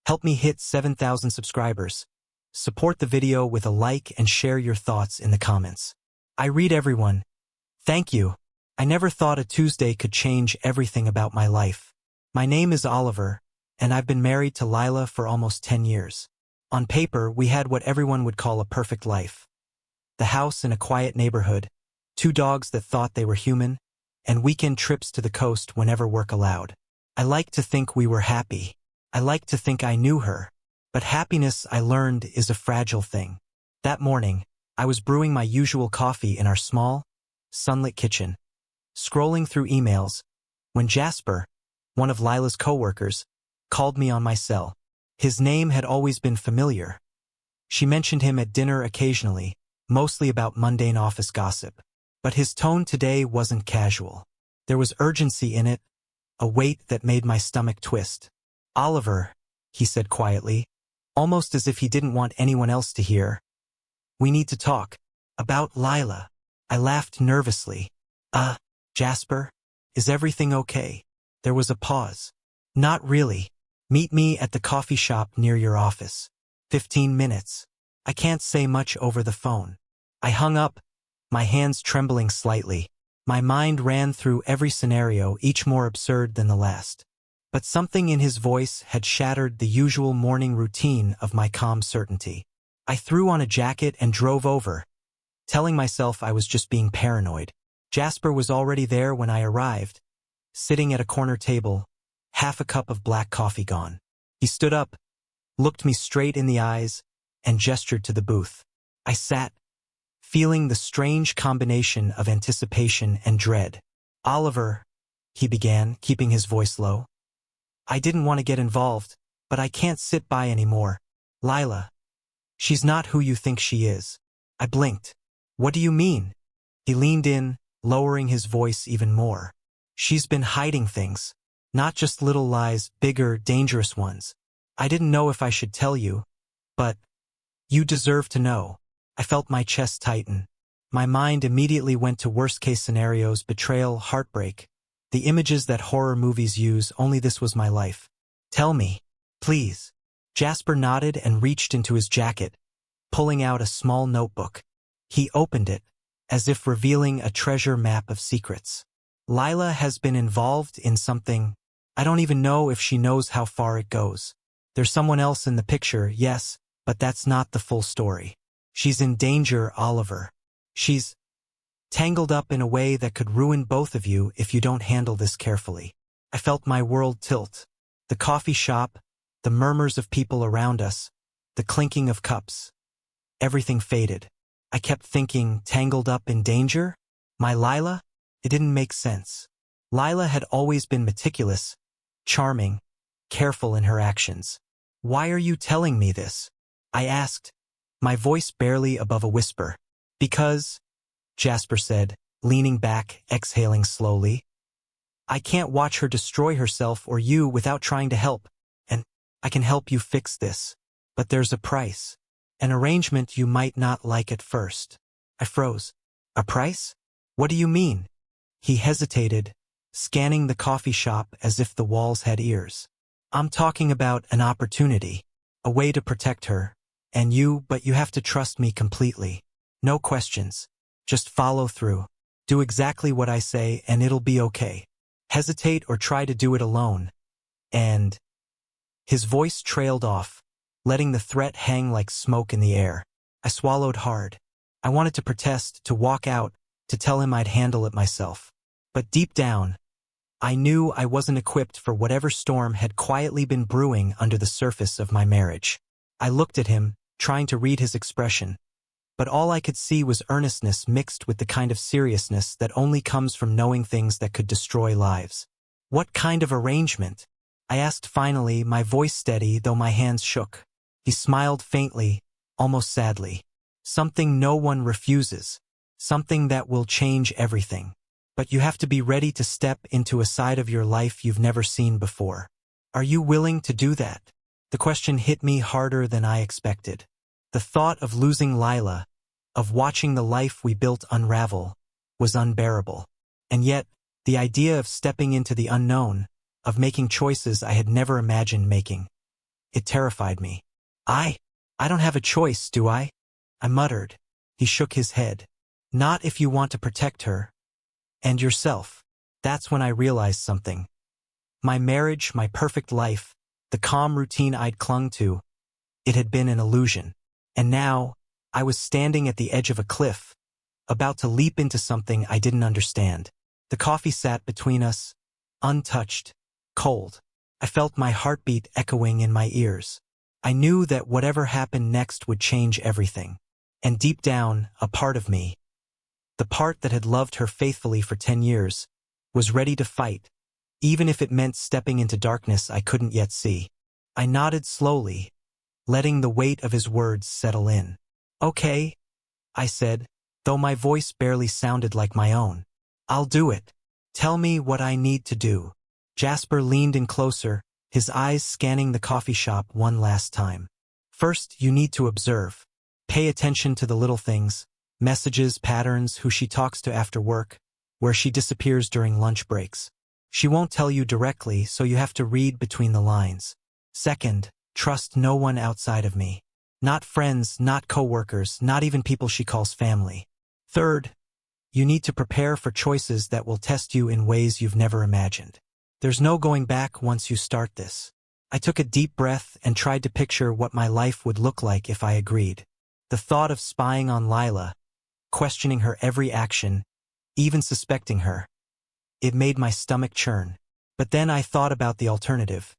Help me hit 7,000 subscribers. Support the video with a like and share your thoughts in the comments. I read everyone. Thank you. I never thought a Tuesday could change everything about my life. My name is Oliver, and I've been married to Lila for almost 10 years. On paper, we had what everyone would call a perfect life. The house in a quiet neighborhood, 2 dogs that thought they were human, and weekend trips to the coast whenever work allowed. I like to think we were happy. I like to think I knew her. But happiness, I learned, is a fragile thing. That morning, I was brewing my usual coffee in our small, sunlit kitchen, scrolling through emails, when Jasper, one of Lila's coworkers, called me on my cell. His name had always been familiar. She mentioned him at dinner occasionally, mostly about mundane office gossip. But his tone today wasn't casual. There was urgency in it, a weight that made my stomach twist. "Oliver," he said quietly, almost as if he didn't want anyone else to hear. "We need to talk. About Lila." I laughed nervously. Jasper, is everything okay?" There was a pause. "Not really. Meet me at the coffee shop near your office. 15 minutes. I can't say much over the phone." I hung up, my hands trembling slightly. My mind ran through every scenario, each more absurd than the last. But something in his voice had shattered the usual morning routine of my calm certainty. I threw on a jacket and drove over, telling myself I was just being paranoid. Jasper was already there when I arrived, sitting at a corner table, half a cup of black coffee gone. He stood up, looked me straight in the eyes, and gestured to the booth. I sat, feeling the strange combination of anticipation and dread. "Oliver," he began, keeping his voice low. "I didn't want to get involved, but I can't sit by anymore. Lila, she's not who you think she is." I blinked. "What do you mean?" He leaned in, lowering his voice even more. "She's been hiding things. Not just little lies, bigger, dangerous ones. I didn't know if I should tell you, but you deserve to know." I felt my chest tighten. My mind immediately went to worst-case scenarios, betrayal, heartbreak, the images that horror movies use, only this was my life. "Tell me, please." Jasper nodded and reached into his jacket, pulling out a small notebook. He opened it, as if revealing a treasure map of secrets. "Lila has been involved in something. I don't even know if she knows how far it goes. There's someone else in the picture, yes, but that's not the full story. She's in danger, Oliver. She's tangled up in a way that could ruin both of you if you don't handle this carefully." I felt my world tilt. The coffee shop, the murmurs of people around us, the clinking of cups. Everything faded. I kept thinking, tangled up in danger? My Lila? It didn't make sense. Lila had always been meticulous, charming, careful in her actions. "Why are you telling me this?" I asked, my voice barely above a whisper. "Because," Jasper said, leaning back, exhaling slowly, "I can't watch her destroy herself or you without trying to help, and I can help you fix this. But there's a price. An arrangement you might not like at first." I froze. "A price? What do you mean?" He hesitated, scanning the coffee shop as if the walls had ears. "I'm talking about an opportunity, a way to protect her, and you, but you have to trust me completely. No questions. Just follow through. Do exactly what I say and it'll be okay. Hesitate or try to do it alone. And..." His voice trailed off, letting the threat hang like smoke in the air. I swallowed hard. I wanted to protest, to walk out, to tell him I'd handle it myself. But deep down, I knew I wasn't equipped for whatever storm had quietly been brewing under the surface of my marriage. I looked at him, trying to read his expression, but all I could see was earnestness mixed with the kind of seriousness that only comes from knowing things that could destroy lives. "What kind of arrangement?" I asked finally, my voice steady though my hands shook. He smiled faintly, almost sadly. "Something no one refuses. Something that will change everything. But you have to be ready to step into a side of your life you've never seen before. Are you willing to do that?" The question hit me harder than I expected. The thought of losing Lila, of watching the life we built unravel, was unbearable. And yet, the idea of stepping into the unknown, of making choices I had never imagined making, It terrified me. I don't have a choice, do I? I muttered. He shook his head. Not if you want to protect her. And yourself. That's when I realized something. My marriage, my perfect life, the calm routine I'd clung to, it had been an illusion. And now, I was standing at the edge of a cliff, about to leap into something I didn't understand. The coffee sat between us, untouched, cold. I felt my heartbeat echoing in my ears. I knew that whatever happened next would change everything. And deep down, a part of me, the part that had loved her faithfully for 10 years, was ready to fight, even if it meant stepping into darkness I couldn't yet see. I nodded slowly, letting the weight of his words settle in. Okay, I said, though my voice barely sounded like my own. I'll do it. Tell me what I need to do. Jasper leaned in closer, his eyes scanning the coffee shop one last time. First, you need to observe. Pay attention to the little things, messages, patterns, who she talks to after work, where she disappears during lunch breaks. She won't tell you directly, so you have to read between the lines. Second, trust no one outside of me. Not friends, not coworkers, not even people she calls family. Third, you need to prepare for choices that will test you in ways you've never imagined. There's no going back once you start this. I took a deep breath and tried to picture what my life would look like if I agreed. The thought of spying on Lila, questioning her every action, even suspecting her, it made my stomach churn. But then I thought about the alternative.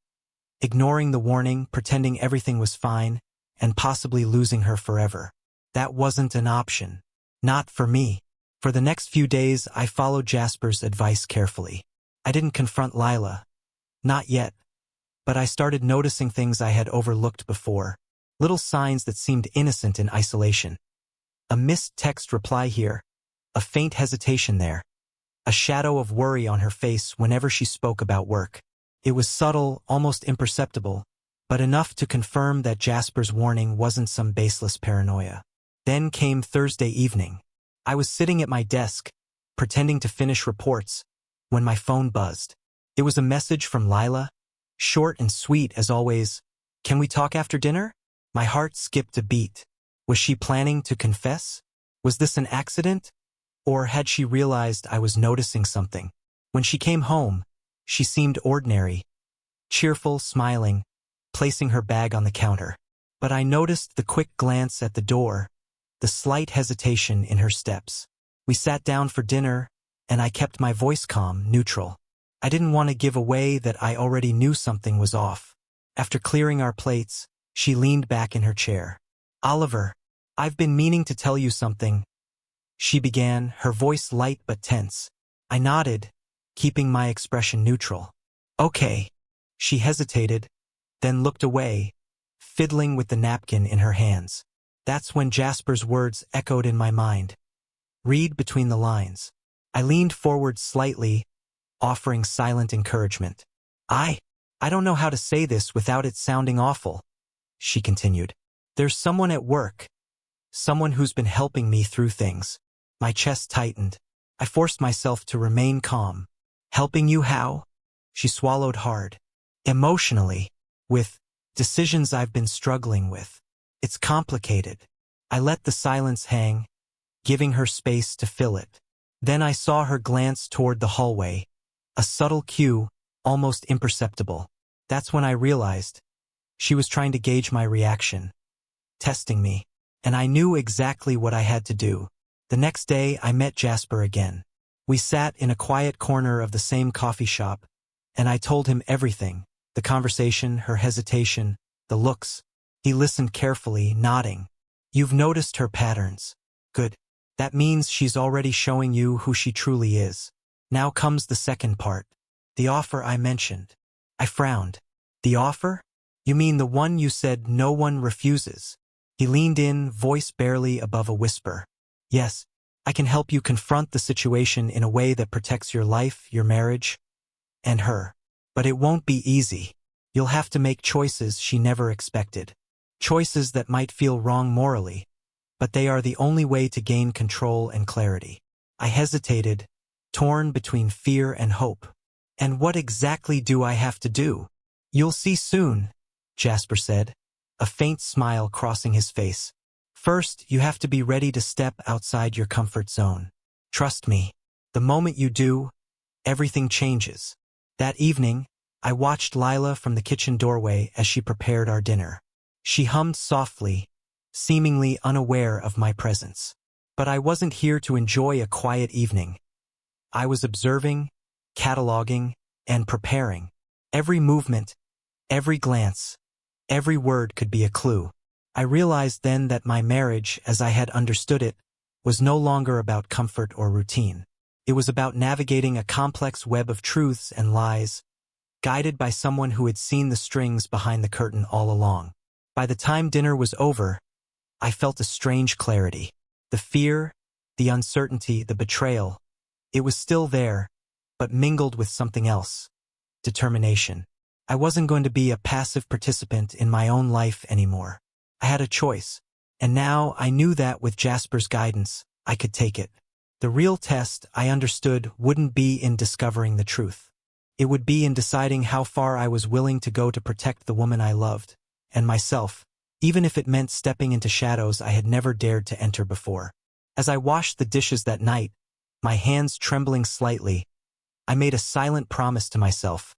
Ignoring the warning, pretending everything was fine, and possibly losing her forever. That wasn't an option. Not for me. For the next few days, I followed Jasper's advice carefully. I didn't confront Lila. Not yet. But I started noticing things I had overlooked before. Little signs that seemed innocent in isolation. A missed text reply here. A faint hesitation there. A shadow of worry on her face whenever she spoke about work. It was subtle, almost imperceptible, but enough to confirm that Jasper's warning wasn't some baseless paranoia. Then came Thursday evening. I was sitting at my desk, pretending to finish reports, when my phone buzzed. It was a message from Lila, short and sweet as always. Can we talk after dinner? My heart skipped a beat. Was she planning to confess? Was this an accident? Or had she realized I was noticing something? When she came home, she seemed ordinary, cheerful, smiling, placing her bag on the counter. But I noticed the quick glance at the door, the slight hesitation in her steps. We sat down for dinner, and I kept my voice calm, neutral. I didn't want to give away that I already knew something was off. After clearing our plates, she leaned back in her chair. Oliver, I've been meaning to tell you something, she began, her voice light but tense. I nodded, keeping my expression neutral. Okay. She hesitated, then looked away, fiddling with the napkin in her hands. That's when Jasper's words echoed in my mind. Read between the lines. I leaned forward slightly, offering silent encouragement. I don't know how to say this without it sounding awful, she continued. There's someone at work. Someone who's been helping me through things. My chest tightened. I forced myself to remain calm. Helping you how? She swallowed hard. Emotionally. With decisions I've been struggling with. It's complicated. I let the silence hang, giving her space to fill it. Then I saw her glance toward the hallway. A subtle cue, almost imperceptible. That's when I realized she was trying to gauge my reaction. Testing me. And I knew exactly what I had to do. The next day, I met Jasper again. We sat in a quiet corner of the same coffee shop, and I told him everything, the conversation, her hesitation, the looks. He listened carefully, nodding. You've noticed her patterns. Good. That means she's already showing you who she truly is. Now comes the second part. The offer I mentioned. I frowned. The offer? You mean the one you said no one refuses? He leaned in, voice barely above a whisper. Yes, I can help you confront the situation in a way that protects your life, your marriage, and her. But it won't be easy. You'll have to make choices she never expected. Choices that might feel wrong morally, but they are the only way to gain control and clarity. I hesitated, torn between fear and hope. And what exactly do I have to do? You'll see soon, Jasper said, a faint smile crossing his face. First, you have to be ready to step outside your comfort zone. Trust me, the moment you do, everything changes. That evening, I watched Lila from the kitchen doorway as she prepared our dinner. She hummed softly, seemingly unaware of my presence. But I wasn't here to enjoy a quiet evening. I was observing, cataloging, and preparing. Every movement, every glance, every word could be a clue. I realized then that my marriage, as I had understood it, was no longer about comfort or routine. It was about navigating a complex web of truths and lies, guided by someone who had seen the strings behind the curtain all along. By the time dinner was over, I felt a strange clarity. The fear, the uncertainty, the betrayal, it was still there, but mingled with something else. Determination. I wasn't going to be a passive participant in my own life anymore. I had a choice, and now I knew that with Jasper's guidance, I could take it. The real test, I understood, wouldn't be in discovering the truth. It would be in deciding how far I was willing to go to protect the woman I loved, and myself, even if it meant stepping into shadows I had never dared to enter before. As I washed the dishes that night, my hands trembling slightly, I made a silent promise to myself.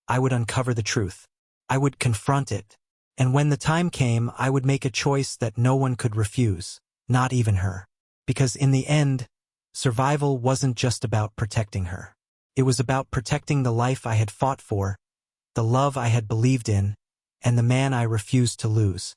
I would uncover the truth. I would confront it. And when the time came, I would make a choice that no one could refuse, not even her. Because in the end, survival wasn't just about protecting her. It was about protecting the life I had fought for, the love I had believed in, and the man I refused to lose.